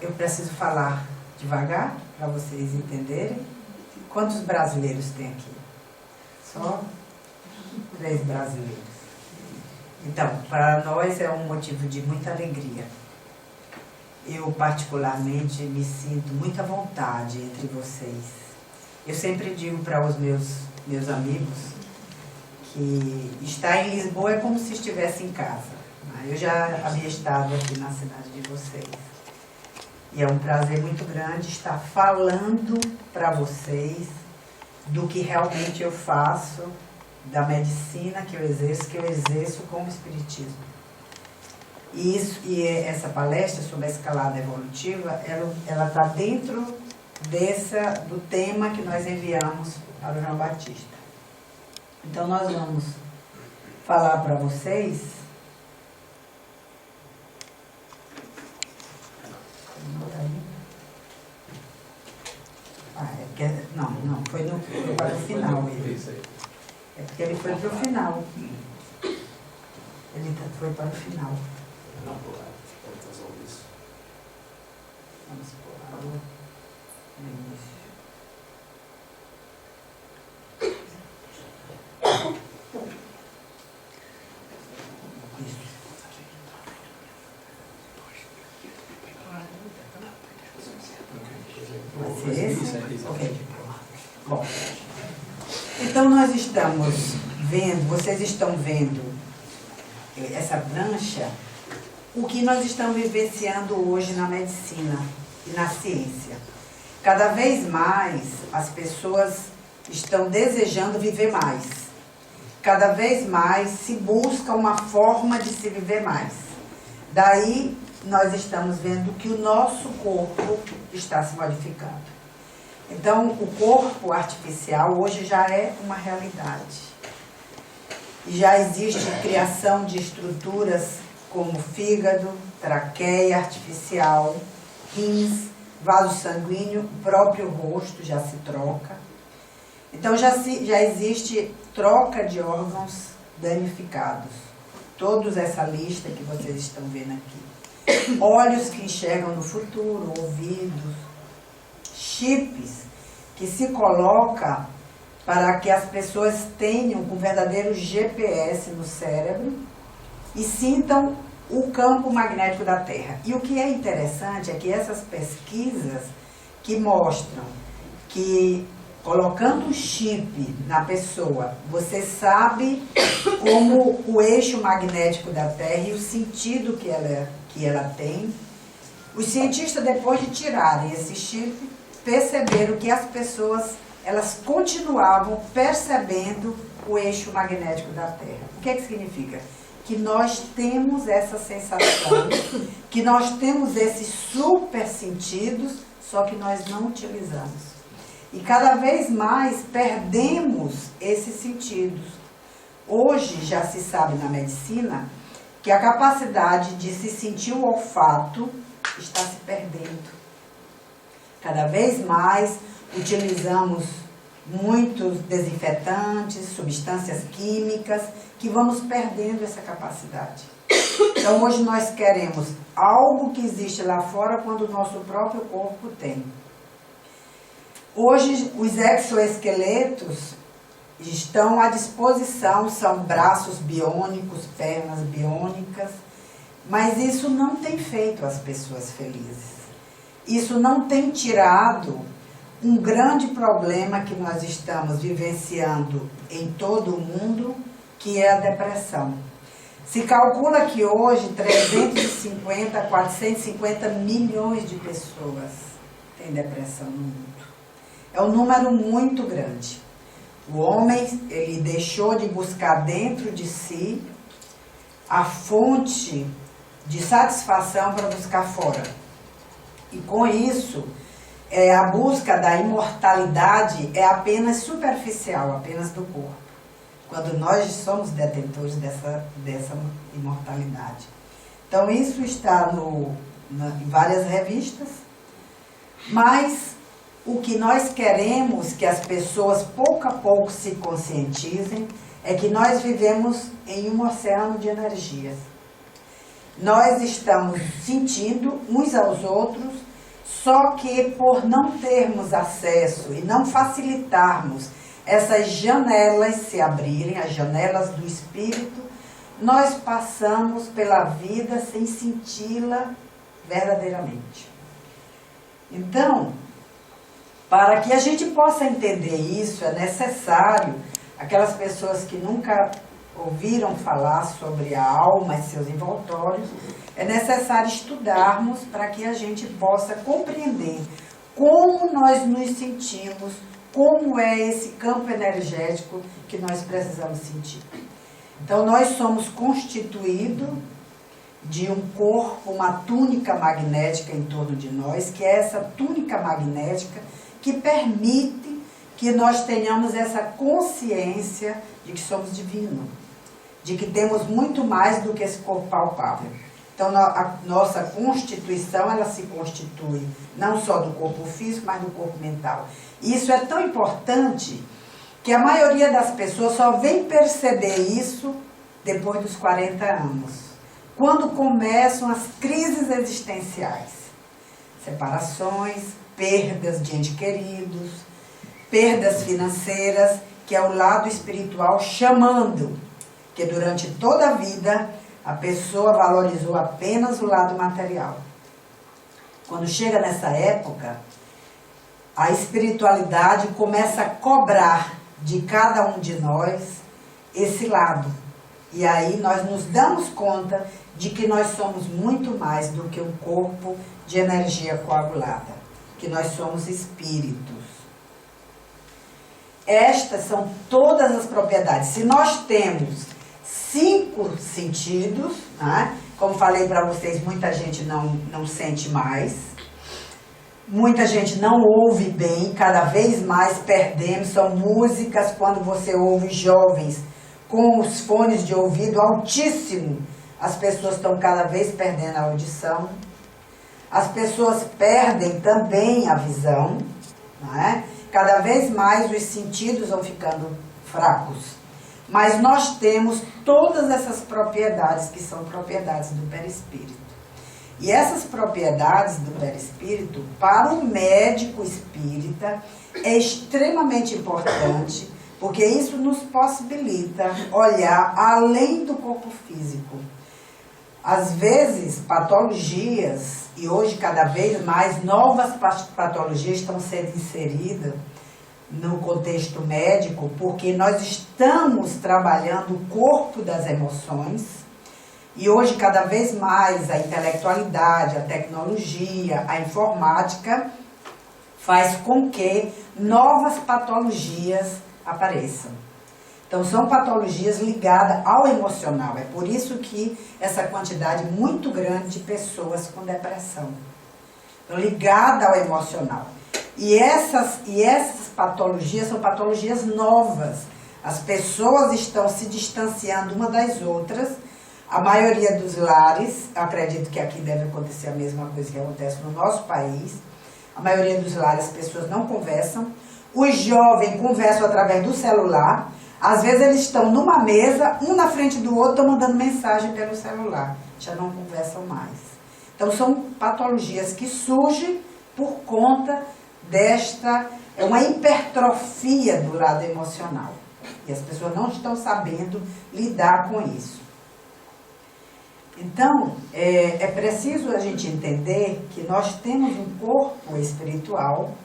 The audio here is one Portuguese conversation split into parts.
eu preciso falar devagar para vocês entenderem. Quantos brasileiros tem aqui? Só 3 brasileiros. Então, para nós é um motivo de muita alegria. Eu, particularmente, me sinto muito à vontade entre vocês. Eu sempre digo para os meus amigos que estar em Lisboa é como se estivesse em casa. Eu já havia estado aqui na cidade de vocês. E é um prazer muito grande estar falando para vocês do que realmente eu faço, da medicina que eu exerço com o espiritismo. E essa palestra sobre a escalada evolutiva, ela está dentro do tema que nós enviamos para o João Batista. Então nós vamos falar para vocês não, foi para o final ele. É porque ele foi para o final. Ele foi para o final. Vamos pôr no início. Vai ser esse? Ok. Bom, então nós estamos vendo, vocês estão vendo essa prancha, o que nós estamos vivenciando hoje na medicina e na ciência. Cada vez mais as pessoas estão desejando viver mais. Cada vez mais se busca uma forma de se viver mais. Daí nós estamos vendo que o nosso corpo está se modificando. Então, o corpo artificial hoje já é uma realidade. E já existe criação de estruturas como fígado, traqueia artificial, rins, vaso sanguíneo, o próprio rosto já se troca. Então, já existe troca de órgãos danificados. Todos essa lista que vocês estão vendo aqui. Olhos que enxergam no futuro, ouvidos, chips que se coloca para que as pessoas tenham um verdadeiro GPS no cérebro e sintam o campo magnético da Terra. E o que é interessante é que essas pesquisas que mostram que colocando um chip na pessoa, você sabe como o eixo magnético da Terra e o sentido que ela tem. Os cientistas, depois de tirarem esse chip, perceberam que as pessoas, elas continuavam percebendo o eixo magnético da Terra. O que é que significa? Que nós temos essa sensação, que nós temos esses super sentidos, só que nós não utilizamos. E cada vez mais perdemos esses sentidos. Hoje já se sabe na medicina que a capacidade de se sentir o olfato está se perdendo. Cada vez mais utilizamos muitos desinfetantes, substâncias químicas, que vamos perdendo essa capacidade. Então hoje nós queremos algo que existe lá fora quando o nosso próprio corpo tem. Hoje os exoesqueletos estão à disposição, são braços biônicos, pernas biônicas, mas isso não tem feito as pessoas felizes. Isso não tem tirado um grande problema que nós estamos vivenciando em todo o mundo, que é a depressão. Se calcula que hoje 350, 450 milhões de pessoas têm depressão no mundo. É um número muito grande. O homem, ele deixou de buscar dentro de si a fonte de satisfação para buscar fora. E com isso, a busca da imortalidade é apenas superficial, apenas do corpo. Quando nós somos detentores dessa imortalidade. Então isso está em várias revistas, mas o que nós queremos que as pessoas pouco a pouco se conscientizem é que nós vivemos em um oceano de energias. nós estamos sentindo uns aos outros, só que por não termos acesso e não facilitarmos essas janelas se abrirem, as janelas do espírito, nós passamos pela vida sem senti-la verdadeiramente. Então, para que a gente possa entender isso, é necessário, aquelas pessoas que nunca ouviram falar sobre a alma e seus envoltórios, é necessário estudarmos para que a gente possa compreender como nós nos sentimos, como é esse campo energético que nós precisamos sentir. Então, nós somos constituídos de um corpo, uma túnica magnética em torno de nós, que é essa túnica magnética que permite que nós tenhamos essa consciência de que somos divinos, de que temos muito mais do que esse corpo palpável. Então, a nossa constituição, ela se constitui não só do corpo físico, mas do corpo mental. E isso é tão importante que a maioria das pessoas só vem perceber isso depois dos 40 anos, quando começam as crises existenciais, separações, perdas de entes queridos, perdas financeiras, que é o lado espiritual chamando, que durante toda a vida a pessoa valorizou apenas o lado material. Quando chega nessa época, a espiritualidade começa a cobrar de cada um de nós esse lado. E aí nós nos damos conta de que nós somos muito mais do que um corpo de energia coagulada, que nós somos espíritos. Estas são todas as propriedades. Se nós temos 5 sentidos, né? Como falei para vocês, muita gente não sente mais, muita gente não ouve bem, cada vez mais perdemos. São músicas, quando você ouve jovens com os fones de ouvido altíssimo, as pessoas estão cada vez perdendo a audição. As pessoas perdem também a visão, né? Cada vez mais os sentidos vão ficando fracos. Mas nós temos todas essas propriedades que são propriedades do perispírito. E essas propriedades do perispírito, para o médico espírita, é extremamente importante, porque isso nos possibilita olhar além do corpo físico. Às vezes, patologias, e hoje cada vez mais novas patologias estão sendo inseridas no contexto médico, porque nós estamos trabalhando o corpo das emoções, e hoje cada vez mais a intelectualidade, a tecnologia, a informática faz com que novas patologias apareçam. Então são patologias ligadas ao emocional, é por isso que essa quantidade muito grande de pessoas com depressão, ligada ao emocional. E essas patologias são patologias novas. As pessoas estão se distanciando uma das outras. A maioria dos lares, acredito que aqui deve acontecer a mesma coisa que acontece no nosso país. A maioria dos lares as pessoas não conversam. Os jovens conversam através do celular. Às vezes eles estão numa mesa, um na frente do outro, estão mandando mensagem pelo celular. Já não conversam mais. Então são patologias que surgem por conta é uma hipertrofia do lado emocional. E as pessoas não estão sabendo lidar com isso. Então, é preciso a gente entender que nós temos um corpo espiritual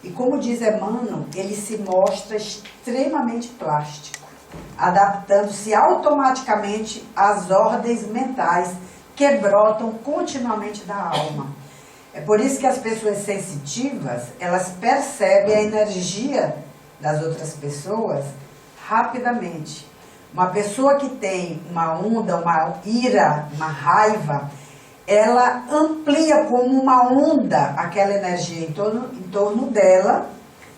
e, como diz Emmanuel, ele se mostra extremamente plástico, adaptando-se automaticamente às ordens mentais que brotam continuamente da alma. É por isso que as pessoas sensitivas, elas percebem a energia das outras pessoas rapidamente. Uma pessoa que tem uma onda, uma ira, uma raiva, ela amplia como uma onda aquela energia em torno dela,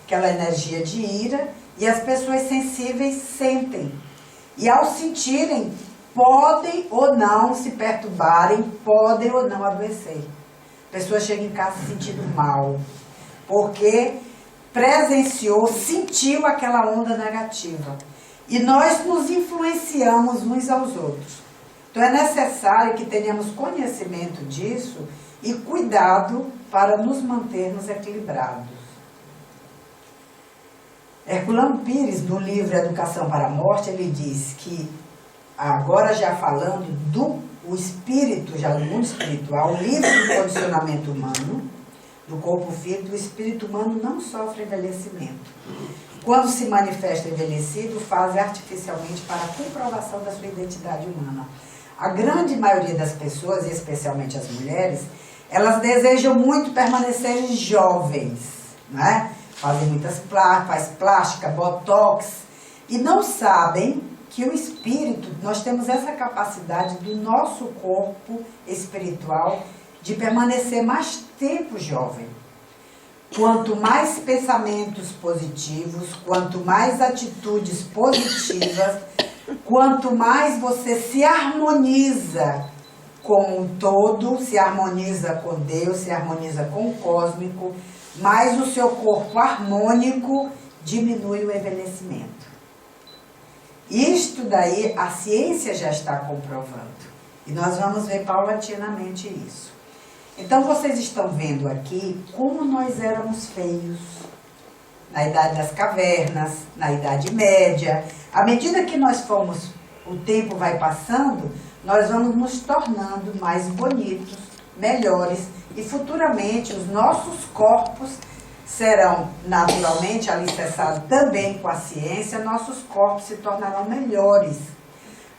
aquela energia de ira, e as pessoas sensíveis sentem. E ao sentirem, podem ou não se perturbarem, podem ou não adoecer. A pessoa chega em casa se sentindo mal, porque presenciou, sentiu aquela onda negativa. E nós nos influenciamos uns aos outros. Então é necessário que tenhamos conhecimento disso e cuidado para nos mantermos equilibrados. Herculano Pires, no livro Educação para a Morte, ele diz que, agora já falando o espírito, já do mundo espiritual, livre do condicionamento humano, do corpo físico, o espírito humano não sofre envelhecimento. Quando se manifesta envelhecido, faz artificialmente para a comprovação da sua identidade humana. A grande maioria das pessoas, e especialmente as mulheres, elas desejam muito permanecerem jovens, né? Fazem muitas faz plástica, botox, e não sabem que o espírito, nós temos essa capacidade do nosso corpo espiritual de permanecer mais tempo jovem. Quanto mais pensamentos positivos, quanto mais atitudes positivas, quanto mais você se harmoniza com o todo, se harmoniza com Deus, se harmoniza com o cósmico, mais o seu corpo harmônico diminui o envelhecimento. Isto daí a ciência já está comprovando. E nós vamos ver paulatinamente isso. Então vocês estão vendo aqui como nós éramos feios na Idade das Cavernas, na Idade Média. À medida que o tempo vai passando, nós vamos nos tornando mais bonitos, melhores, e futuramente os nossos corpos serão naturalmente alicerçados também com a ciência, nossos corpos se tornarão melhores.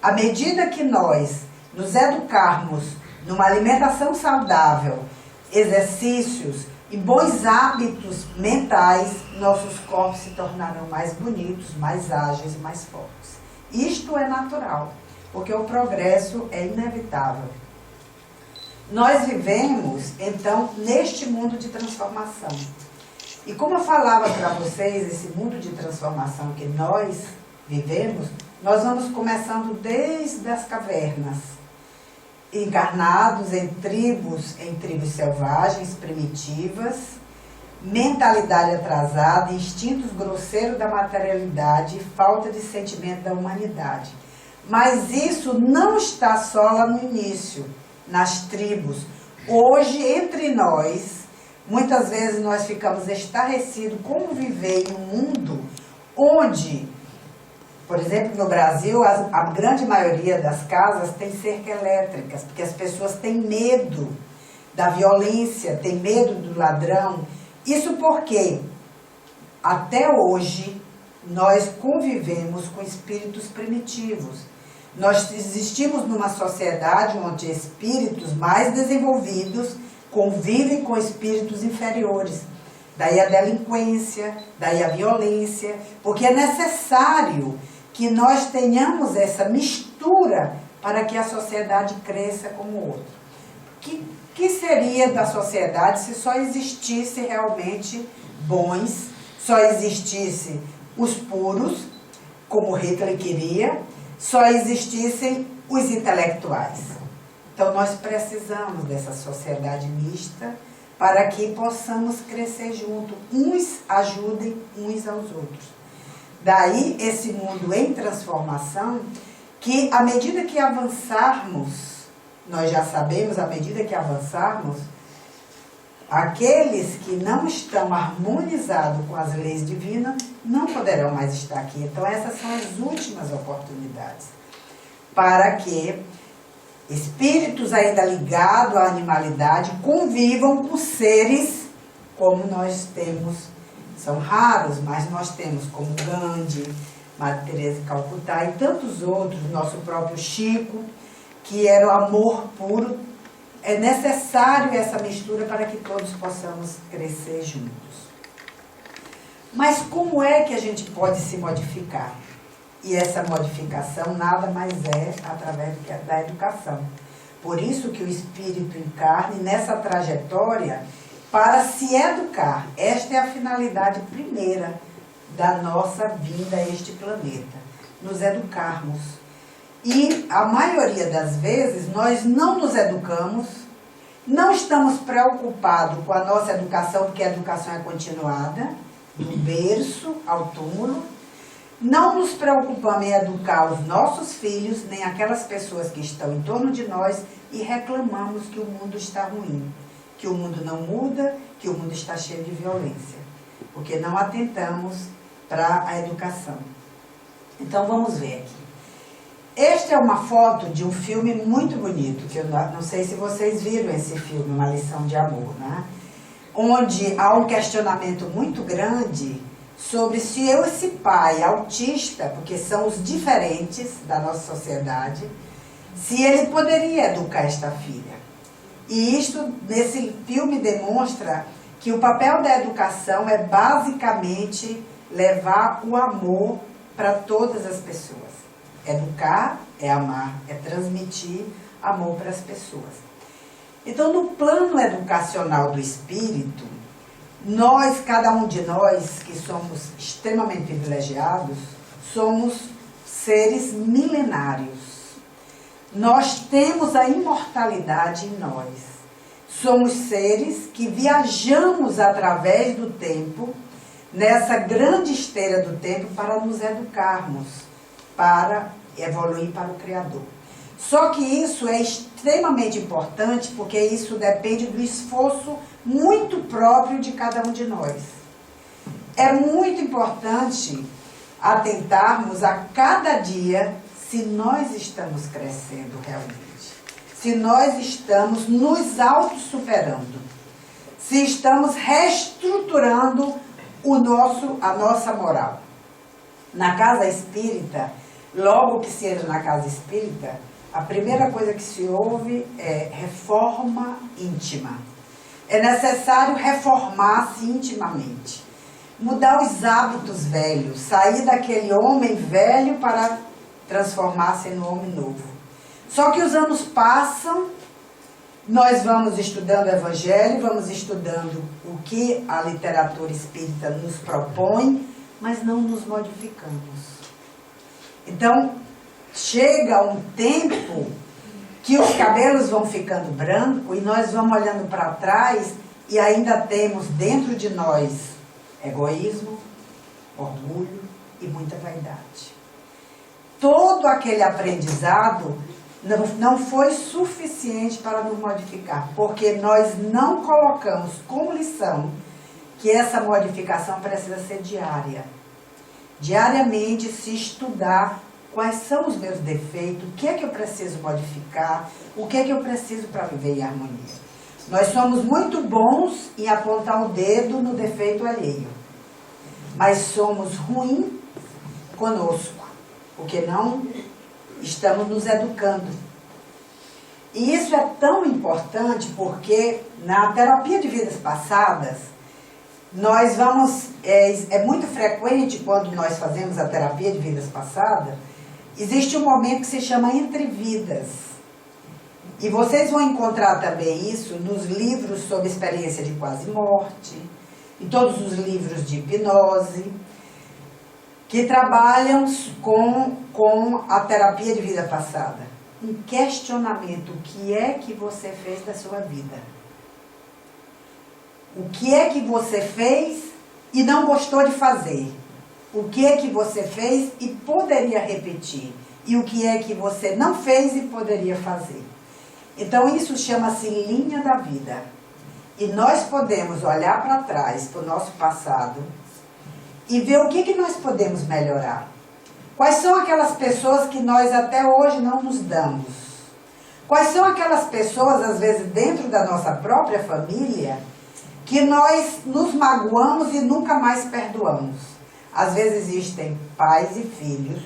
À medida que nós nos educarmos numa alimentação saudável, exercícios e bons hábitos mentais, nossos corpos se tornarão mais bonitos, mais ágeis e mais fortes. Isto é natural, porque o progresso é inevitável. Nós vivemos, então, neste mundo de transformação. E como eu falava para vocês, esse mundo de transformação que nós vivemos, nós vamos começando desde as cavernas, encarnados em tribos selvagens, primitivas, mentalidade atrasada, instintos grosseiros da materialidade, falta de sentimento da humanidade. Mas isso não está só lá no início, nas tribos. Hoje, entre nós, muitas vezes nós ficamos estarrecidos como viver em um mundo onde, por exemplo, no Brasil, a grande maioria das casas tem cerca elétrica, porque as pessoas têm medo da violência, têm medo do ladrão. Isso porque, até hoje, nós convivemos com espíritos primitivos. Nós existimos numa sociedade onde espíritos mais desenvolvidos convivem com espíritos inferiores. Daí a delinquência, daí a violência, porque é necessário que nós tenhamos essa mistura para que a sociedade cresça como o outro. Que seria da sociedade se só existisse realmente bons, só existisse os puros, como Hitler queria, só existissem os intelectuais? Então nós precisamos dessa sociedade mista para que possamos crescer junto, uns ajudem uns aos outros. Daí esse mundo em transformação, que à medida que avançarmos, nós já sabemos, à medida que avançarmos, aqueles que não estão harmonizados com as leis divinas não poderão mais estar aqui. Então essas são as últimas oportunidades para que espíritos ainda ligados à animalidade convivam com seres como nós temos. São raros, mas nós temos como Gandhi, Madre Teresa de Calcutá e tantos outros, nosso próprio Chico, que era o amor puro. É necessário essa mistura para que todos possamos crescer juntos. Mas como é que a gente pode se modificar? E essa modificação nada mais é através da educação. Por isso que o espírito encarna nessa trajetória para se educar. Esta é a finalidade primeira da nossa vinda a este planeta. Nos educarmos. E a maioria das vezes nós não nos educamos, não estamos preocupados com a nossa educação, porque a educação é continuada, do berço ao túmulo. Não nos preocupamos em educar os nossos filhos, nem aquelas pessoas que estão em torno de nós e reclamamos que o mundo está ruim, que o mundo não muda, que o mundo está cheio de violência, porque não atentamos para a educação. Então vamos ver aqui. Esta é uma foto de um filme muito bonito, que eu não sei se vocês viram esse filme, Uma Lição de Amor, né? Onde há um questionamento muito grande sobre se esse pai autista, porque são os diferentes da nossa sociedade, se ele poderia educar esta filha. E isto, nesse filme, demonstra que o papel da educação é basicamente levar o amor para todas as pessoas. Educar é amar, é transmitir amor para as pessoas. Então, no plano educacional do espírito, nós, cada um de nós, que somos extremamente privilegiados, somos seres milenários. Nós temos a imortalidade em nós. Somos seres que viajamos através do tempo, nessa grande esteira do tempo, para nos educarmos, para evoluir para o Criador. Só que isso é extremamente importante, porque isso depende do esforço muito próprio de cada um de nós. É muito importante atentarmos a cada dia se nós estamos crescendo realmente, se nós estamos nos auto-superando, se estamos reestruturando a nossa moral. Na casa espírita, logo que se entra na casa espírita, a primeira coisa que se ouve é reforma íntima. É necessário reformar-se intimamente, mudar os hábitos velhos, sair daquele homem velho para transformar-se no homem novo. Só que os anos passam, nós vamos estudando o Evangelho, vamos estudando o que a literatura espírita nos propõe, mas não nos modificamos. Então, chega um tempo que os cabelos vão ficando brancos e nós vamos olhando para trás e ainda temos dentro de nós egoísmo, orgulho e muita vaidade. Todo aquele aprendizado não foi suficiente para nos modificar, porque nós não colocamos como lição que essa modificação precisa ser diária. Diariamente se estudar quais são os meus defeitos, o que é que eu preciso modificar, o que é que eu preciso para viver em harmonia. Nós somos muito bons em apontar o dedo no defeito alheio, mas somos ruins conosco, porque não estamos nos educando. E isso é tão importante porque na terapia de vidas passadas, nós vamos, é muito frequente quando nós fazemos a terapia de vidas passadas, existe um momento que se chama Entre Vidas. E vocês vão encontrar também isso nos livros sobre experiência de quase morte, em todos os livros de hipnose, que trabalham com a terapia de vida passada. Um questionamento: o que é que você fez da sua vida? O que é que você fez e não gostou de fazer? O que é que você fez e poderia repetir? E o que é que você não fez e poderia fazer? Então isso chama-se linha da vida. E nós podemos olhar para trás, para o nosso passado, e ver o que nós podemos melhorar. Quais são aquelas pessoas que nós até hoje não nos damos? Quais são aquelas pessoas, às vezes, dentro da nossa própria família, que nós nos magoamos e nunca mais perdoamos? Às vezes existem pais e filhos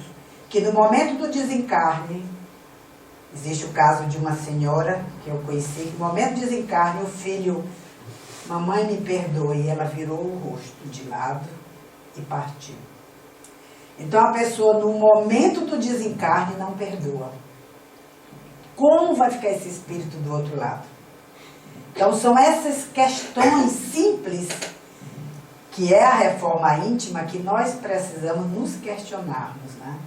que no momento do desencarne, existe o caso de uma senhora que eu conheci, que no momento do desencarne o filho: mamãe, me perdoe, e ela virou o rosto de lado e partiu. Então a pessoa no momento do desencarne não perdoa. Como vai ficar esse espírito do outro lado? Então são essas questões simples, que é a reforma íntima, que nós precisamos nos questionarmos, né?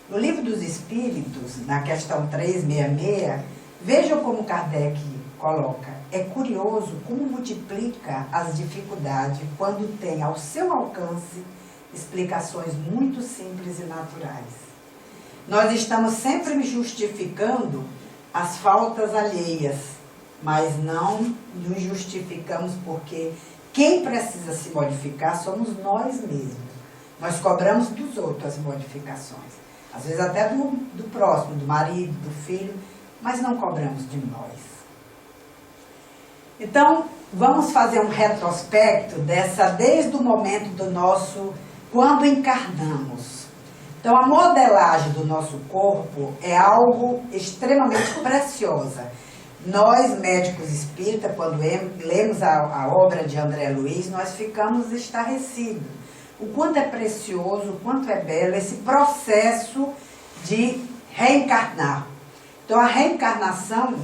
No Livro dos Espíritos, na questão 366, vejam como Kardec coloca: é curioso como multiplica as dificuldades quando tem ao seu alcance explicações muito simples e naturais. Nós estamos sempre justificando as faltas alheias, mas não nos justificamos porque quem precisa se modificar somos nós mesmos. Nós cobramos dos outros as modificações. Às vezes até do próximo, do marido, do filho, mas não cobramos de nós. Então, vamos fazer um retrospecto desde o momento do nosso, quando encarnamos. Então, a modelagem do nosso corpo é algo extremamente preciosa. Nós, médicos espíritas, quando lemos a obra de André Luiz, nós ficamos estarrecidos. O quanto é precioso, o quanto é belo esse processo de reencarnar. Então, a reencarnação,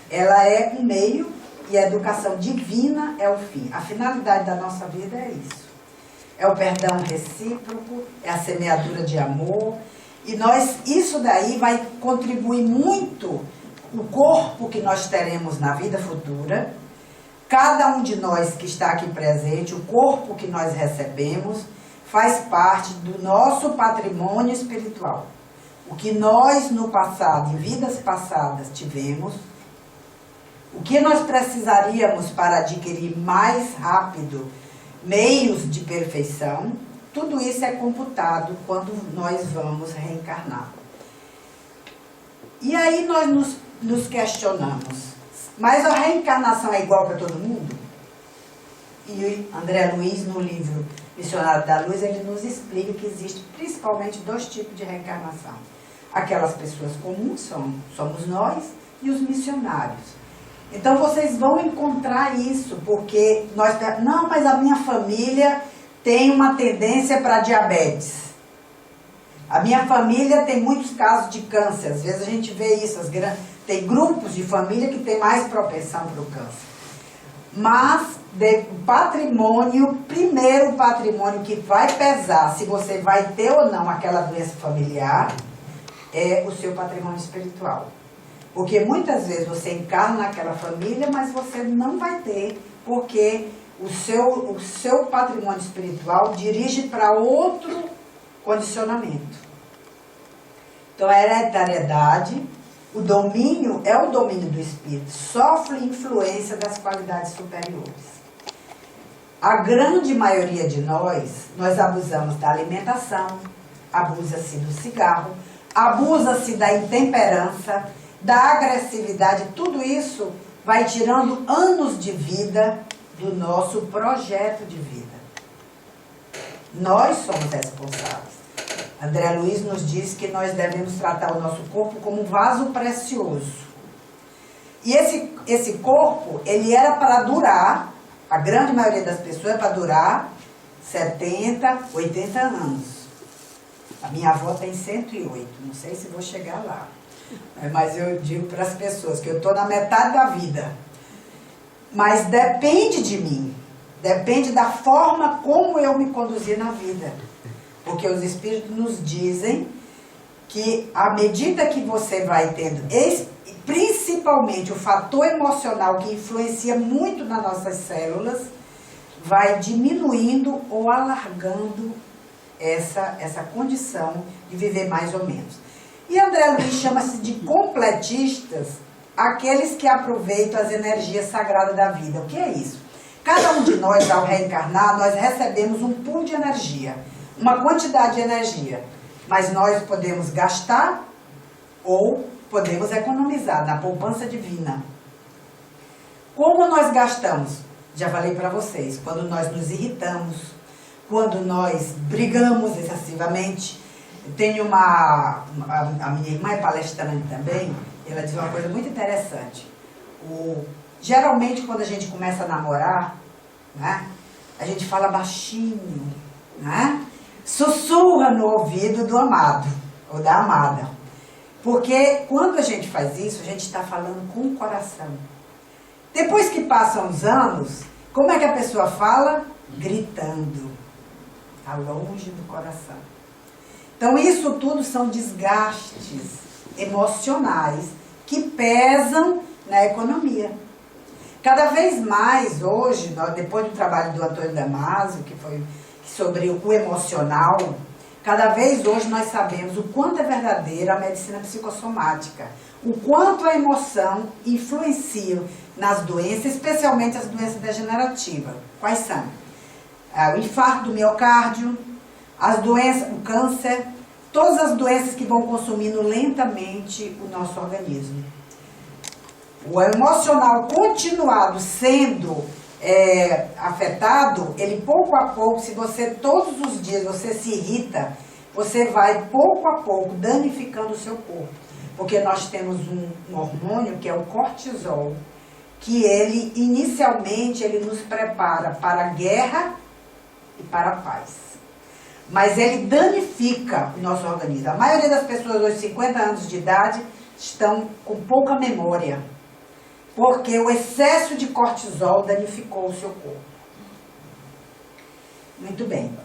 ela é um meio e a educação divina é o fim. A finalidade da nossa vida é isso. É o perdão recíproco, é a semeadura de amor. E isso daí vai contribuir muito o corpo que nós teremos na vida futura. Cada um de nós que está aqui presente, o corpo que nós recebemos, faz parte do nosso patrimônio espiritual. O que nós no passado, em vidas passadas, tivemos, o que nós precisaríamos para adquirir mais rápido meios de perfeição, tudo isso é computado quando nós vamos reencarnar. E aí nós nos questionamos, mas a reencarnação é igual para todo mundo? E André Luiz, no livro Missionário da Luz, ele nos explica que existe principalmente 2 tipos de reencarnação. Aquelas pessoas comuns, somos nós, e os missionários. Então vocês vão encontrar isso, porque não, mas a minha família tem uma tendência para diabetes. A minha família tem muitos casos de câncer, às vezes a gente vê isso, tem grupos de família que tem mais propensão para o câncer. Mas primeiro patrimônio que vai pesar se você vai ter ou não aquela doença familiar, é o seu patrimônio espiritual. Porque muitas vezes você encarna naquela família, mas você não vai ter, porque o seu patrimônio espiritual dirige para outro condicionamento. Então, a hereditariedade, o domínio é o domínio do espírito, sofre influência das qualidades superiores. A grande maioria de nós abusamos da alimentação, abusa-se do cigarro, abusa-se da intemperança, da agressividade, tudo isso vai tirando anos de vida do nosso projeto de vida. Nós somos responsáveis. André Luiz nos diz que nós devemos tratar o nosso corpo como um vaso precioso. E esse corpo, ele era para durar, a grande maioria das pessoas é para durar 70, 80 anos. A minha avó tem 108, não sei se vou chegar lá. Mas eu digo para as pessoas que eu estou na metade da vida. Mas depende de mim. Depende da forma como eu me conduzir na vida. Porque os espíritos nos dizem que à medida que você vai tendo, principalmente o fator emocional que influencia muito nas nossas células, vai diminuindo ou alargando essa condição de viver mais ou menos. E André Luiz chama-se de completistas aqueles que aproveitam as energias sagradas da vida. O que é isso? Cada um de nós, ao reencarnar, nós recebemos um pool de energia, uma quantidade de energia. Mas nós podemos gastar ou podemos economizar na poupança divina. Como nós gastamos? Já falei para vocês, quando nós nos irritamos, quando nós brigamos excessivamente. Tenho a minha irmã é palestrante também, ela diz uma coisa muito interessante. Geralmente, quando a gente começa a namorar, né, a gente fala baixinho, né, sussurra no ouvido do amado ou da amada. Porque quando a gente faz isso, a gente está falando com o coração. Depois que passam os anos, como é que a pessoa fala? Gritando. Está longe do coração. Então, isso tudo são desgastes emocionais que pesam na economia. Cada vez mais, hoje, depois do trabalho do Antônio Damasio, que sobre o emocional, cada vez hoje nós sabemos o quanto é verdadeira a medicina psicossomática, o quanto a emoção influencia nas doenças, especialmente as doenças degenerativas. Quais são? O infarto do miocárdio, as doenças, o câncer, todas as doenças que vão consumindo lentamente o nosso organismo. O emocional continuado sendo afetado, ele pouco a pouco, se você todos os dias você se irrita, você vai pouco a pouco danificando o seu corpo. Porque nós temos um hormônio que é o cortisol, que ele inicialmente ele nos prepara para a guerra e para a paz. Mas ele danifica o nosso organismo. A maioria das pessoas aos 50 anos de idade estão com pouca memória, porque o excesso de cortisol danificou o seu corpo. Muito bem.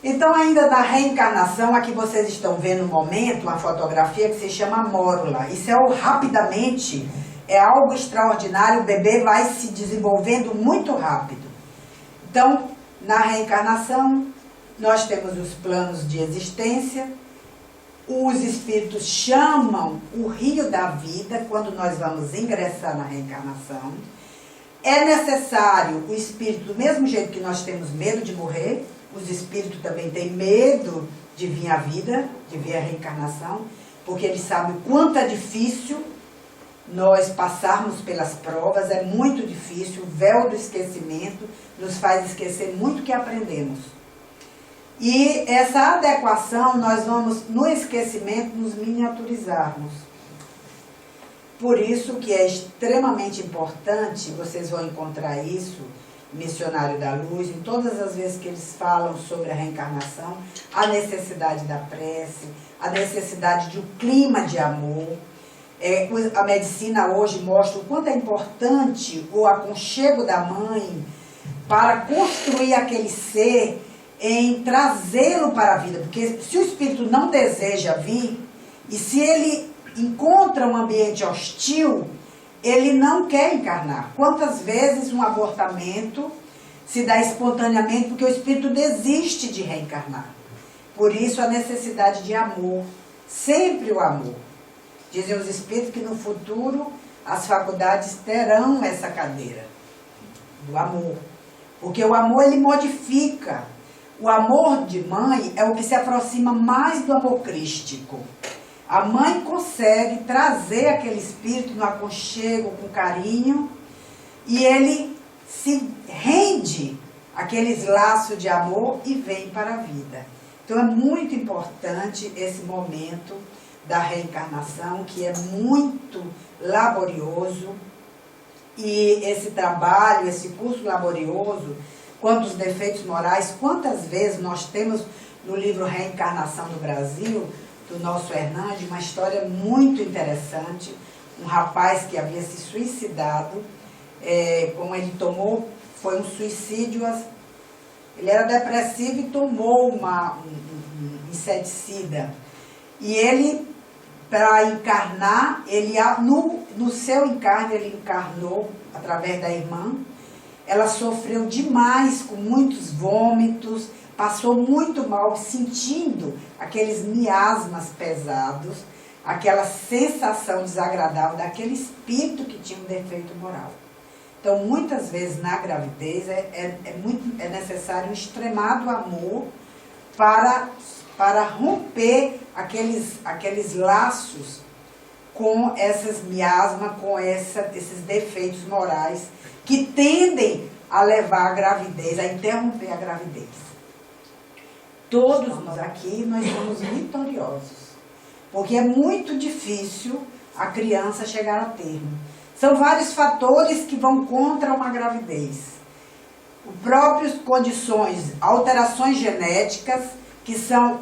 Então, ainda da reencarnação, aqui vocês estão vendo no momento uma fotografia que se chama mórula. Isso é rapidamente, é algo extraordinário, o bebê vai se desenvolvendo muito rápido. Então, na reencarnação, nós temos os planos de existência, os espíritos chamam o rio da vida quando nós vamos ingressar na reencarnação. É necessário o espírito, do mesmo jeito que nós temos medo de morrer, os espíritos também têm medo de vir à vida, de vir à reencarnação, porque eles sabem o quanto é difícil nós passarmos pelas provas, é muito difícil, o véu do esquecimento nos faz esquecer muito o que aprendemos. E essa adequação, nós vamos, no esquecimento, nos miniaturizarmos. Por isso que é extremamente importante, vocês vão encontrar isso, Missionário da Luz, em todas as vezes que eles falam sobre a reencarnação, a necessidade da prece, a necessidade de um clima de amor. A medicina hoje mostra o quanto é importante o aconchego da mãe para construir aquele ser, em trazê-lo para a vida. Porque se o espírito não deseja vir, e se ele encontra um ambiente hostil, ele não quer encarnar. Quantas vezes um abortamento se dá espontaneamente porque o espírito desiste de reencarnar? Por isso a necessidade de amor, sempre o amor. Dizem os espíritos que no futuro as faculdades terão essa cadeira do amor. Porque o amor ele modifica. O amor de mãe é o que se aproxima mais do amor crístico. A mãe consegue trazer aquele espírito no aconchego, com carinho, e ele se rende àqueles laços de amor e vem para a vida. Então é muito importante esse momento da reencarnação, que é muito laborioso, e esse trabalho, esse curso laborioso, quanto os defeitos morais, quantas vezes nós temos no livro Reencarnação do Brasil, do nosso Hernandes, uma história muito interessante, um rapaz que havia se suicidado, como ele tomou, foi um suicídio, ele era depressivo e tomou um inseticida. E ele, para encarnar, ele no seu encarne, ele encarnou através da irmã. Ela sofreu demais, com muitos vômitos, passou muito mal, sentindo aqueles miasmas pesados, aquela sensação desagradável daquele espírito que tinha um defeito moral. Então, muitas vezes na gravidez é necessário um extremado amor para romper aqueles laços com essas miasmas, com esses defeitos morais que tendem a levar a gravidez, a interromper a gravidez. Todos nós aqui, nós somos vitoriosos, porque é muito difícil a criança chegar a termo. São vários fatores que vão contra uma gravidez. As próprias condições, alterações genéticas que são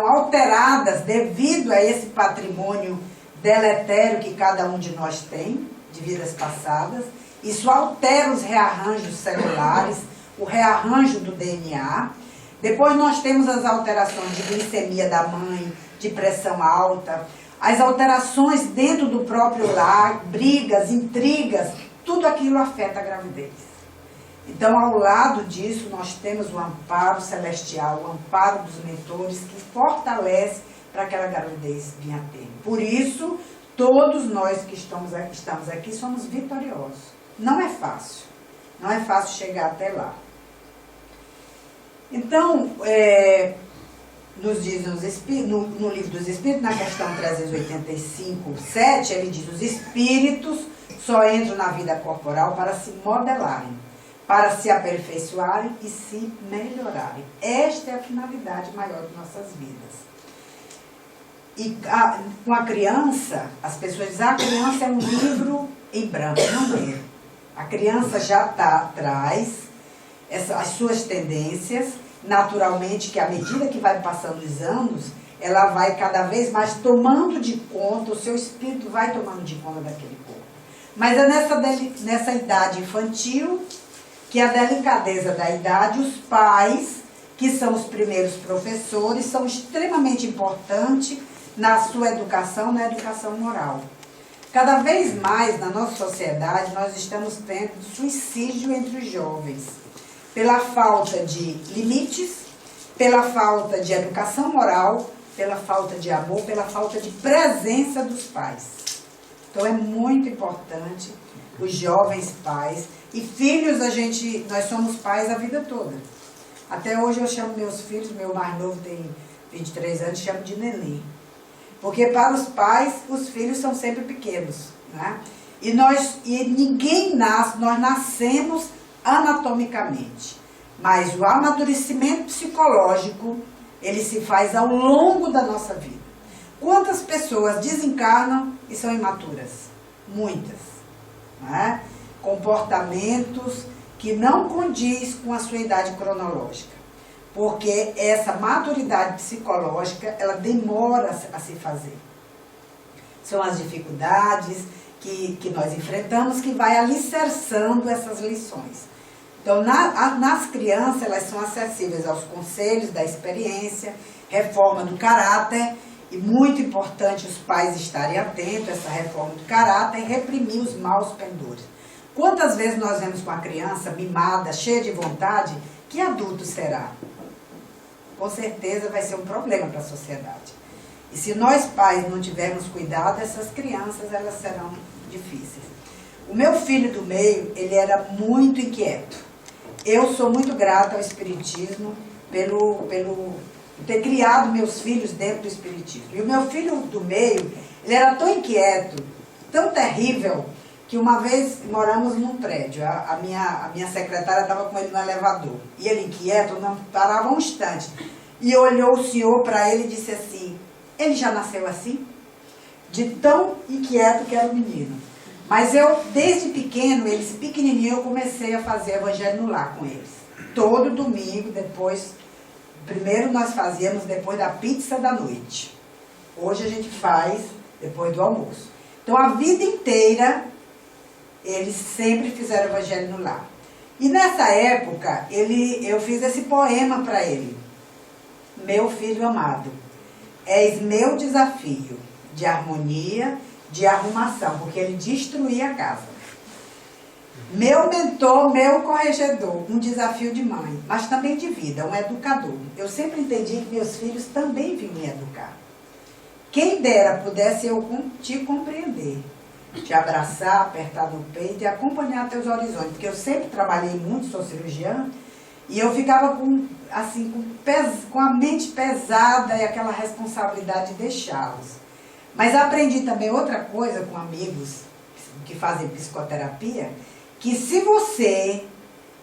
alteradas devido a esse patrimônio deletério que cada um de nós tem, de vidas passadas. Isso altera os rearranjos celulares, o rearranjo do DNA. Depois nós temos as alterações de glicemia da mãe, de pressão alta, as alterações dentro do próprio lar, brigas, intrigas, tudo aquilo afeta a gravidez. Então, ao lado disso, nós temos o amparo celestial, o amparo dos mentores, que fortalece para aquela gravidez vir a termo. Por isso, todos nós que estamos aqui somos vitoriosos. Não é fácil. Não é fácil chegar até lá. Então, nos diz no Livro dos Espíritos, na questão 385.7, ele diz: os espíritos só entram na vida corporal para se modelarem, para se aperfeiçoarem e se melhorarem. Esta é a finalidade maior de nossas vidas. E com a criança, as pessoas dizem: a criança é um livro em branco. Não é. A criança já traz as suas tendências, naturalmente, que à medida que vai passando os anos, ela vai cada vez mais tomando de conta, o seu espírito vai tomando de conta daquele corpo. Mas é nessa idade infantil, que a delicadeza da idade, os pais, que são os primeiros professores, são extremamente importantes na sua educação, na educação moral. Cada vez mais na nossa sociedade nós estamos tendo suicídio entre os jovens, pela falta de limites, pela falta de educação moral, pela falta de amor, pela falta de presença dos pais. Então é muito importante os jovens pais e filhos, nós somos pais a vida toda. Até hoje eu chamo meus filhos, meu mais novo tem 23 anos, chamo de neném. Porque para os pais, os filhos são sempre pequenos, né? E ninguém nasce, nós nascemos anatomicamente. Mas o amadurecimento psicológico, ele se faz ao longo da nossa vida. Quantas pessoas desencarnam e são imaturas? Muitas. Né? Comportamentos que não condiz com a sua idade cronológica. Porque essa maturidade psicológica, ela demora a se fazer. São as dificuldades que nós enfrentamos que vai alicerçando essas lições. Então, nas crianças, elas são acessíveis aos conselhos da experiência, reforma do caráter, e muito importante os pais estarem atentos a essa reforma do caráter e reprimir os maus pendores. Quantas vezes nós vemos com a criança mimada, cheia de vontade, que adulto será? Com certeza vai ser um problema para a sociedade. E se nós pais não tivermos cuidado, essas crianças elas serão difíceis. O meu filho do meio, ele era muito inquieto. Eu sou muito grata ao Espiritismo pelo ter criado meus filhos dentro do Espiritismo. E o meu filho do meio, ele era tão inquieto, tão terrível, que uma vez moramos num prédio, a minha secretária estava com ele no elevador, e ele inquieto, não parava um instante, e olhou o senhor para ele e disse assim: ele já nasceu assim? De tão inquieto que era o menino. Mas eu, desde pequeno, eles pequenininhos, eu comecei a fazer evangelho no lar com eles. Todo domingo, primeiro nós fazíamos depois da pizza da noite. Hoje a gente faz depois do almoço. Então a vida inteira, eles sempre fizeram evangelho no lar. E nessa época, eu fiz esse poema para ele. Meu filho amado, és meu desafio de harmonia, de arrumação, porque ele destruía a casa. Meu mentor, meu corregedor, um desafio de mãe, mas também de vida, um educador. Eu sempre entendi que meus filhos também vinham me educar. Quem dera pudesse eu te compreender, te abraçar, apertar no peito e acompanhar teus horizontes, porque eu sempre trabalhei muito, sou cirurgiã, e eu ficava com a mente pesada e aquela responsabilidade de deixá-los. Mas aprendi também outra coisa com amigos que fazem psicoterapia, que se você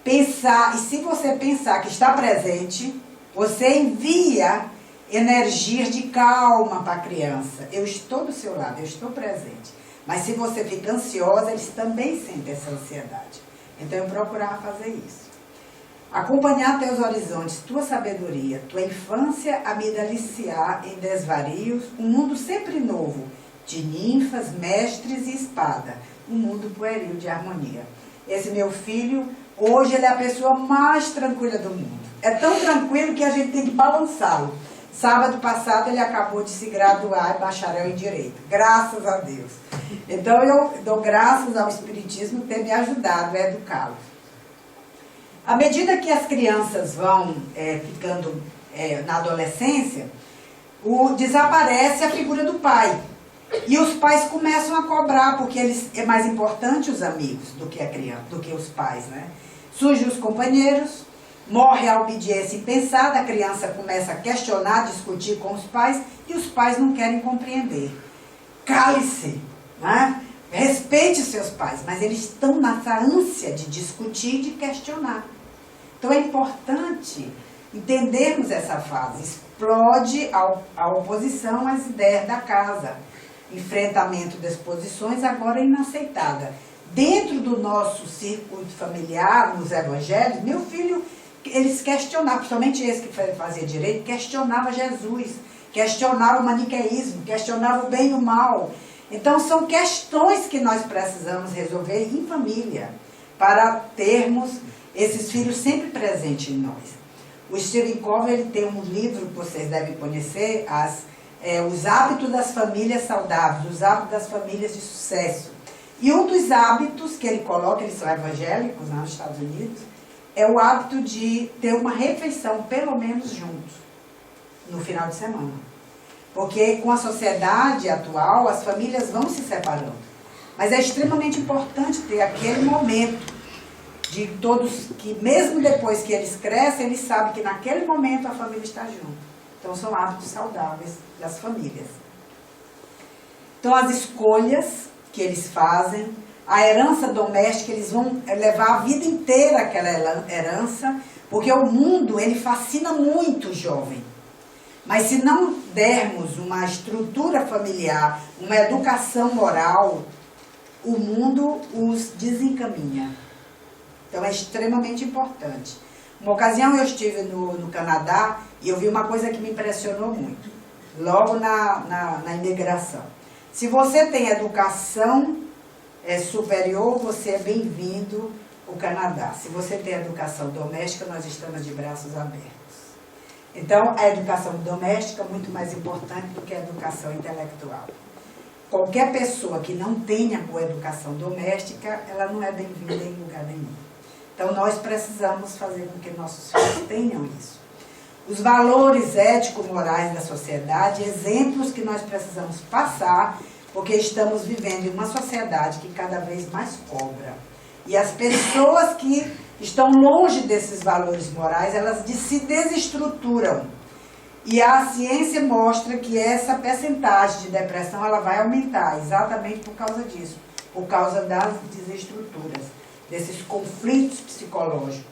pensar, e se você pensar que está presente, você envia energias de calma para a criança. Eu estou do seu lado, eu estou presente. Mas se você fica ansiosa, eles também sentem essa ansiedade. Então eu procurava fazer isso. Acompanhar teus horizontes, tua sabedoria, tua infância a me deliciar em desvarios, um mundo sempre novo, de ninfas, mestres e espada, um mundo pueril de harmonia. Esse meu filho, hoje ele é a pessoa mais tranquila do mundo. É tão tranquilo que a gente tem que balançá-lo. Sábado passado ele acabou de se graduar, bacharel em Direito. Graças a Deus. Então eu dou graças ao Espiritismo ter me ajudado a educá-lo. À medida que as crianças vão ficando na adolescência, desaparece a figura do pai. E os pais começam a cobrar, porque é mais importante os amigos do que a criança, do que os pais, né? Surgem os companheiros, morre a obediência impensada, a criança começa a questionar, discutir com os pais, e os pais não querem compreender. Cale-se, né? Respeite seus pais, mas eles estão nessa ânsia de discutir e de questionar. Então é importante entendermos essa fase. Explode a oposição às ideias da casa. Enfrentamento das posições agora é inaceitável. Dentro do nosso círculo familiar, nos evangelhos, meu filho, eles questionavam, principalmente esse que fazia direito, questionava Jesus, questionava o maniqueísmo, questionava o bem e o mal. Então são questões que nós precisamos resolver em família, para termos esses filhos sempre presentes em nós. O Stephen Covey, ele tem um livro que vocês devem conhecer, Os Hábitos das Famílias Saudáveis, os hábitos das famílias de sucesso. E um dos hábitos que ele coloca, eles são evangélicos nos Estados Unidos, é o hábito de ter uma refeição, pelo menos juntos, no final de semana. Porque com a sociedade atual, as famílias vão se separando. Mas é extremamente importante ter aquele momento de todos, que mesmo depois que eles crescem, eles sabem que naquele momento a família está junto. Então são hábitos saudáveis das famílias. Então as escolhas que eles fazem, a herança doméstica, eles vão levar a vida inteira aquela herança, porque o mundo, ele fascina muito o jovem. Mas se não dermos uma estrutura familiar, uma educação moral, o mundo os desencaminha. Então é extremamente importante. Uma ocasião eu estive no Canadá e eu vi uma coisa que me impressionou muito, logo na imigração. Se você tem educação superior, você é bem-vindo ao Canadá. Se você tem educação doméstica, nós estamos de braços abertos. Então, a educação doméstica é muito mais importante do que a educação intelectual. Qualquer pessoa que não tenha boa educação doméstica, ela não é bem-vinda em lugar nenhum. Então, nós precisamos fazer com que nossos filhos tenham isso. Os valores ético-morais da sociedade, exemplos que nós precisamos passar, porque estamos vivendo em uma sociedade que cada vez mais cobra. E as pessoas que estão longe desses valores morais, elas se desestruturam. E a ciência mostra que essa percentagem de depressão ela vai aumentar, exatamente por causa disso, por causa das desestruturas, desses conflitos psicológicos.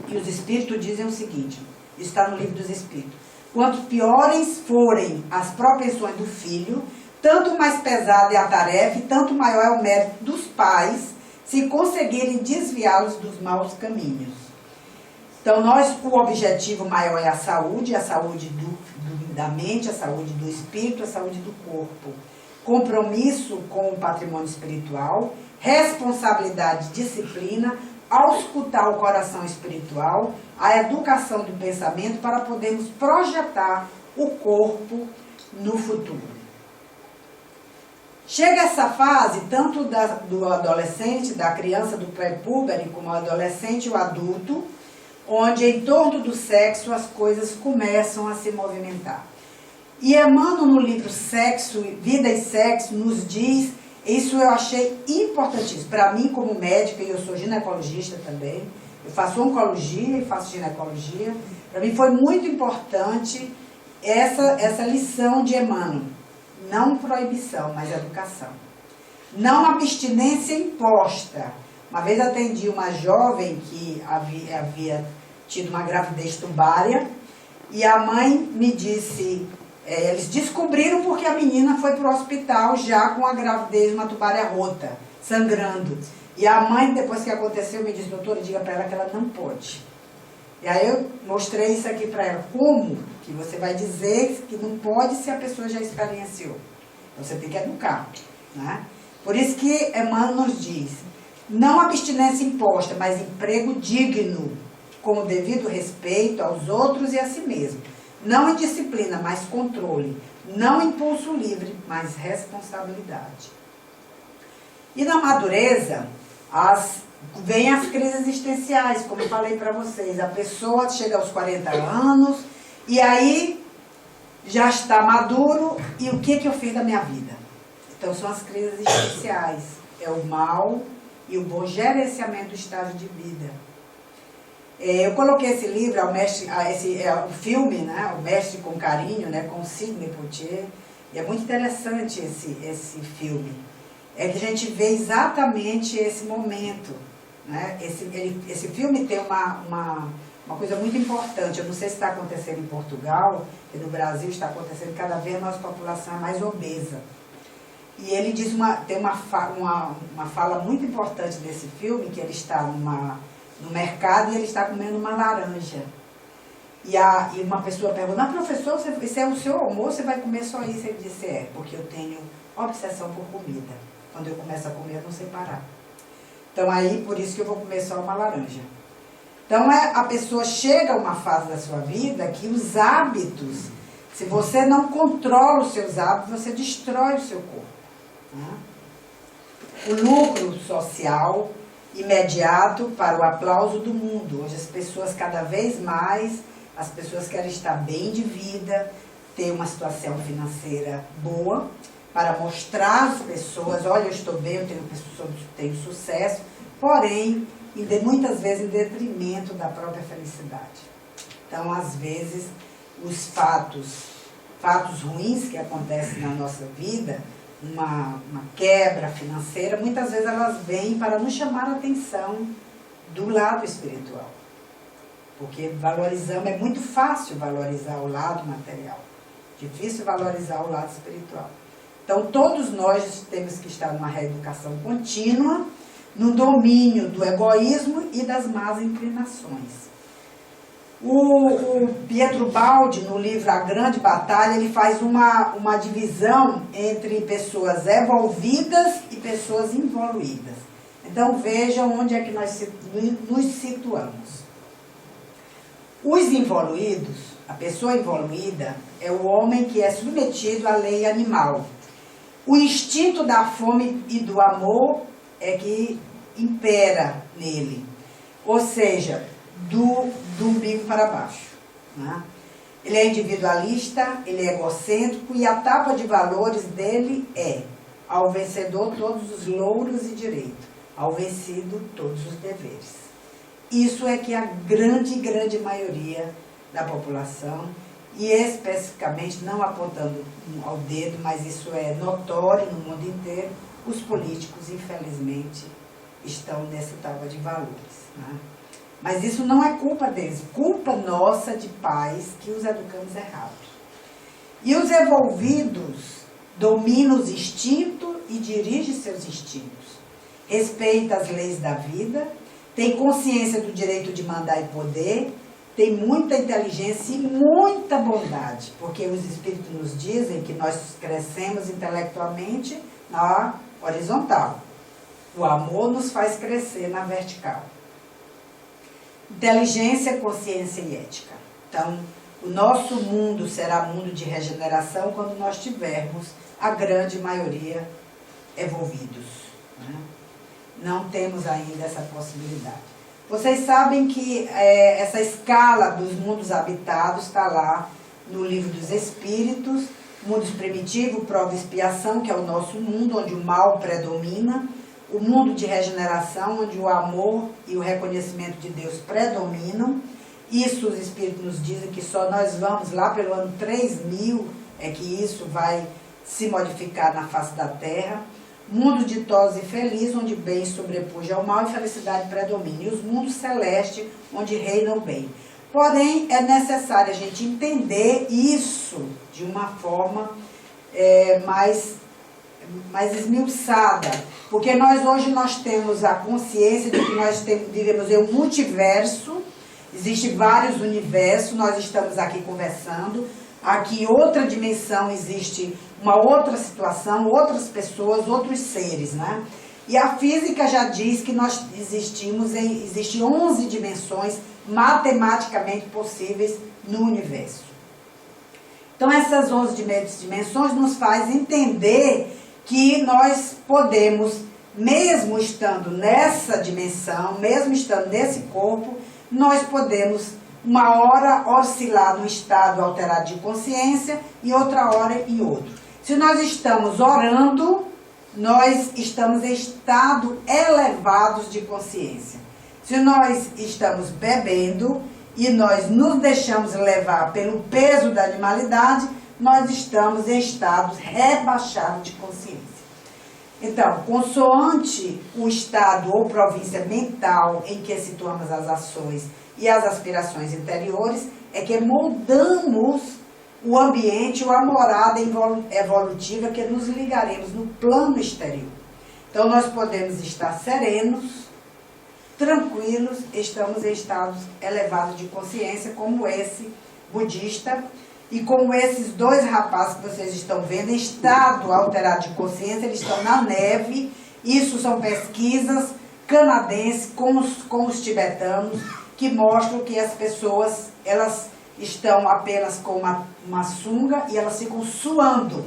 E os espíritos dizem o seguinte, está no livro dos espíritos: quanto piores forem as propensões do filho, tanto mais pesada é a tarefa e tanto maior é o mérito dos pais se conseguirem desviá-los dos maus caminhos. Então, o objetivo maior é a saúde da mente, a saúde do espírito, a saúde do corpo. Compromisso com o patrimônio espiritual, responsabilidade, disciplina, auscultar o coração espiritual, a educação do pensamento para podermos projetar o corpo no futuro. Chega essa fase, tanto do adolescente, da criança, do pré-púbere, como o adolescente e o adulto, onde em torno do sexo as coisas começam a se movimentar. E Emmanuel, no livro Sexo, Vida e Sexo, nos diz, isso eu achei importantíssimo. Para mim, como médica, e eu sou ginecologista também, eu faço oncologia e faço ginecologia, para mim foi muito importante essa lição de Emmanuel. Não proibição, mas educação. Não abstinência imposta. Uma vez atendi uma jovem que havia tido uma gravidez tubária e a mãe me disse, eles descobriram porque a menina foi para o hospital já com a gravidez, uma tubária rota, sangrando. E a mãe, depois que aconteceu, me disse, doutora, diga para ela que ela não pode. E aí eu mostrei isso aqui para ela. Como que você vai dizer que não pode se a pessoa já experienciou? Você tem que educar, né? Por isso que Emmanuel nos diz, não abstinência imposta, mas emprego digno, com o devido respeito aos outros e a si mesmo. Não indisciplina, mas controle. Não impulso livre, mas responsabilidade. E na madureza, Vem as crises existenciais, como eu falei para vocês. A pessoa chega aos 40 anos e aí já está maduro e o que eu fiz da minha vida? Então são as crises existenciais. É o mal e o bom gerenciamento do estágio de vida. Eu coloquei esse livro, o filme, né, O Mestre com Carinho, né, com Sidney Poitier. E é muito interessante esse filme. É que a gente vê exatamente esse momento. Né? Esse filme tem uma coisa muito importante. Eu não sei se está acontecendo em Portugal, e no Brasil está acontecendo, cada vez a nossa população é mais obesa. E ele diz tem uma fala muito importante desse filme, que ele está no mercado e ele está comendo uma laranja. E uma pessoa pergunta, professor, esse é o seu almoço, você vai comer só isso? Ele disse, porque eu tenho obsessão por comida. Quando eu começo a comer, eu não sei parar. Então aí, por isso que eu vou comer só uma laranja. Então a pessoa chega a uma fase da sua vida que os hábitos, se você não controla os seus hábitos, você destrói o seu corpo. Né? O lucro social imediato para o aplauso do mundo. Hoje as pessoas cada vez mais, as pessoas querem estar bem de vida, ter uma situação financeira boa, para mostrar às pessoas, olha, eu estou bem, eu tenho sucesso, porém, muitas vezes em detrimento da própria felicidade. Então, às vezes, os fatos ruins que acontecem na nossa vida, uma quebra financeira, muitas vezes elas vêm para nos chamar a atenção do lado espiritual. Porque é muito fácil valorizar o lado material, difícil valorizar o lado espiritual. Então, todos nós temos que estar numa reeducação contínua, no domínio do egoísmo e das más inclinações. O Pietro Baldi, no livro A Grande Batalha, ele faz uma divisão entre pessoas evolvidas e pessoas involuídas. Então, vejam onde é que nós nos situamos. Os involuídos, a pessoa evoluída, é o homem que é submetido à lei animal. O instinto da fome e do amor é que impera nele. Ou seja, do umbigo para baixo. Né? Ele é individualista, ele é egocêntrico e a tábua de valores dele é: ao vencedor todos os louros e direitos, ao vencido todos os deveres. Isso é que a grande maioria da população, e especificamente, não apontando ao dedo, mas isso é notório no mundo inteiro, os políticos, infelizmente, estão nessa tábua de valores. Né? Mas isso não é culpa deles, culpa nossa de pais que os educamos errado. E os envolvidos dominam os instintos e dirigem seus instintos. Respeita as leis da vida, tem consciência do direito de mandar e poder, tem muita inteligência e muita bondade, porque os espíritos nos dizem que nós crescemos intelectualmente na horizontal. O amor nos faz crescer na vertical. Inteligência, consciência e ética. Então, o nosso mundo será mundo de regeneração quando nós tivermos a grande maioria envolvidos. Né? Não temos ainda essa possibilidade. Vocês sabem que essa escala dos mundos habitados está lá no Livro dos Espíritos, mundos primitivo, prova e expiação, que é o nosso mundo, onde o mal predomina, o mundo de regeneração, onde o amor e o reconhecimento de Deus predominam. Isso os Espíritos nos dizem que só nós vamos lá pelo ano 3000, é que isso vai se modificar na face da Terra. Mundo ditoso e feliz, onde bem sobrepuja ao mal e felicidade predomina. E os mundos celestes, onde reina o bem. Porém, é necessário a gente entender isso de uma forma mais esmiuçada. Porque hoje nós temos a consciência de que nós vivemos em um multiverso, existem vários universos, nós estamos aqui conversando. Aqui em outra dimensão existe uma outra situação, outras pessoas, outros seres, né? E a física já diz que nós existem 11 dimensões matematicamente possíveis no universo. Então essas 11 dimensões nos fazem entender que nós podemos mesmo estando nessa dimensão, mesmo estando nesse corpo, nós podemos, uma hora, oscilar no estado alterado de consciência e outra hora em outro. Se nós estamos orando, nós estamos em estado elevados de consciência. Se nós estamos bebendo e nós nos deixamos levar pelo peso da animalidade, nós estamos em estados rebaixados de consciência. Então, consoante o estado ou província mental em que situamos as ações e as aspirações interiores, é que moldamos o ambiente ou a morada evolutiva que nos ligaremos no plano exterior. Então, nós podemos estar serenos, tranquilos, estamos em estados elevados de consciência, como esse budista, e como esses dois rapazes que vocês estão vendo, em estado alterado de consciência, eles estão na neve. Isso são pesquisas canadenses com os tibetanos, que mostram que as pessoas, elas estão apenas com uma sunga e elas ficam suando.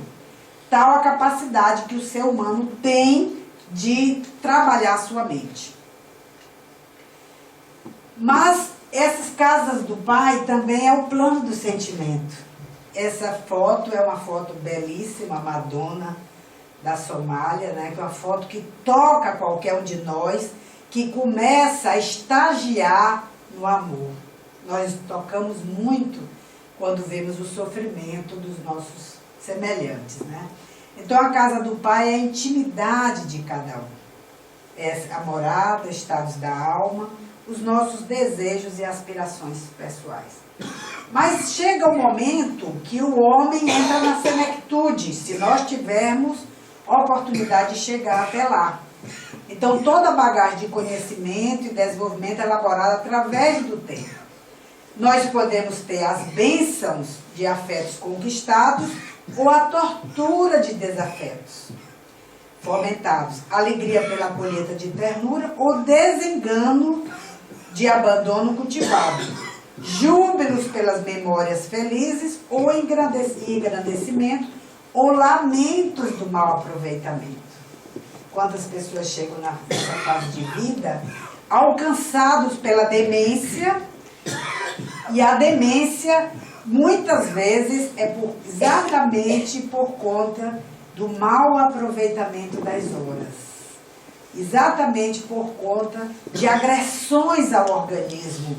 Tal a capacidade que o ser humano tem de trabalhar a sua mente. Mas essas casas do Pai também é o plano do sentimento. Essa foto é uma foto belíssima, Madonna da Somália, né? Que é uma foto que toca qualquer um de nós, que começa a estagiar no amor. Nós tocamos muito quando vemos o sofrimento dos nossos semelhantes, né? Então a casa do Pai é a intimidade de cada um. É a morada, estados da alma, os nossos desejos e aspirações pessoais. Mas chega um momento que o homem entra na senectude, se nós tivermos a oportunidade de chegar até lá. Então toda a bagagem de conhecimento e desenvolvimento é elaborada através do tempo. Nós podemos ter as bênçãos de afetos conquistados ou a tortura de desafetos fomentados, alegria pela colheita de ternura ou desengano de abandono cultivado, júbilos pelas memórias felizes ou engrandecimento ou lamentos do mau aproveitamento. Quantas pessoas chegam nessa fase de vida alcançados pela demência, e a demência muitas vezes é exatamente por conta do mau aproveitamento das horas. Exatamente por conta de agressões ao organismo,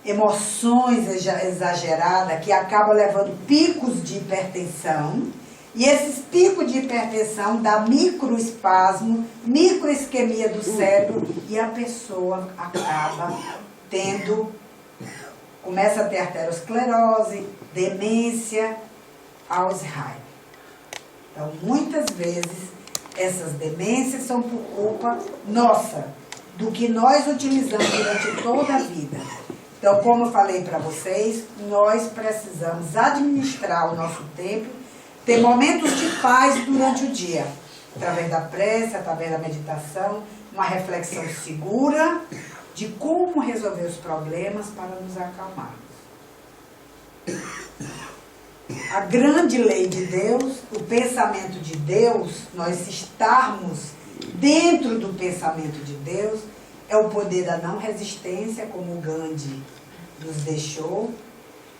emoções exageradas que acabam levando picos de hipertensão, e esses picos de hipertensão dá microespasmo, microisquemia do cérebro, e a pessoa acaba começa a ter arteriosclerose, demência, Alzheimer. Então, muitas vezes, essas demências são por culpa nossa, do que nós utilizamos durante toda a vida. Então, como eu falei para vocês, nós precisamos administrar o nosso tempo, ter momentos de paz durante o dia, através da prece, através da meditação, uma reflexão segura de como resolver os problemas para nos acalmarmos. A grande lei de Deus, o pensamento de Deus, nós estarmos dentro do pensamento de Deus, é o poder da não resistência, como o Gandhi nos deixou,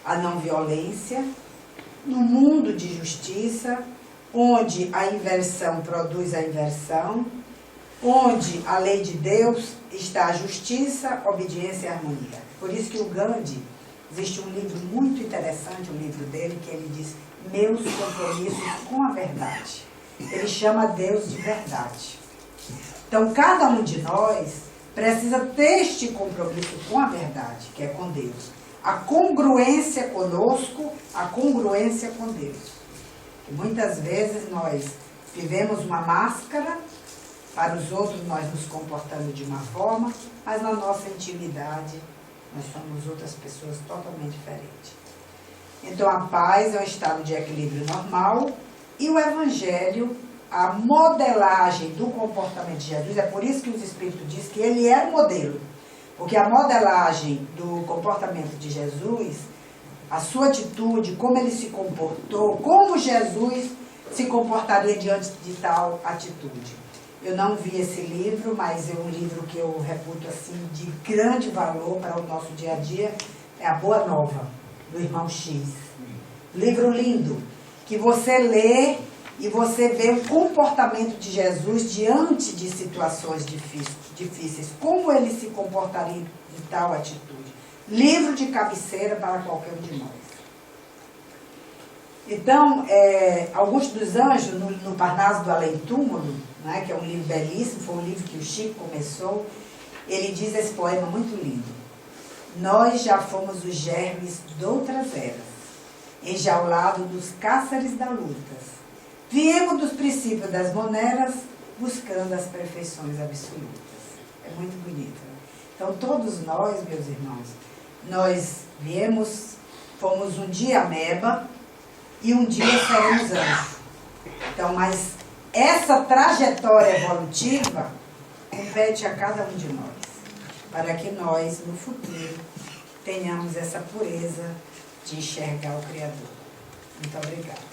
a não violência, no mundo de justiça, onde a inversão produz a inversão, onde a lei de Deus está a justiça, obediência e harmonia. Por isso que o Gandhi, existe um livro muito interessante, um livro dele, que ele diz, meus compromissos com a verdade. Ele chama Deus de verdade. Então, cada um de nós precisa ter este compromisso com a verdade, que é com Deus. A congruência conosco, a congruência com Deus. E muitas vezes nós vivemos uma máscara, para os outros nós nos comportamos de uma forma, mas na nossa intimidade nós somos outras pessoas totalmente diferentes. Então a paz é um estado de equilíbrio normal e o Evangelho, a modelagem do comportamento de Jesus, é por isso que os Espíritos dizem que ele é o modelo. Porque a modelagem do comportamento de Jesus, a sua atitude, como ele se comportou, como Jesus se comportaria diante de tal atitude. Eu não vi esse livro, mas é um livro que eu reputo assim, de grande valor para o nosso dia a dia. É A Boa Nova, do Irmão X. Livro lindo, que você lê e você vê o comportamento de Jesus diante de situações difíceis. Como ele se comportaria em tal atitude. Livro de cabeceira para qualquer um de nós. Então, Augusto dos Anjos, no Parnaso do Além-Túmulo, né, que é um livro belíssimo, foi um livro que o Chico começou, ele diz esse poema muito lindo. Nós já fomos os germes de outras eras, enjaulados dos cáceres da lutas. Viemos dos princípios das moneras, buscando as perfeições absolutas. É muito bonito. Né? Então, todos nós, meus irmãos, nós fomos um dia ameba, e um dia seremos anjo. Então, mas essa trajetória evolutiva compete a cada um de nós, para que nós, no futuro, tenhamos essa pureza de enxergar o Criador. Muito obrigada.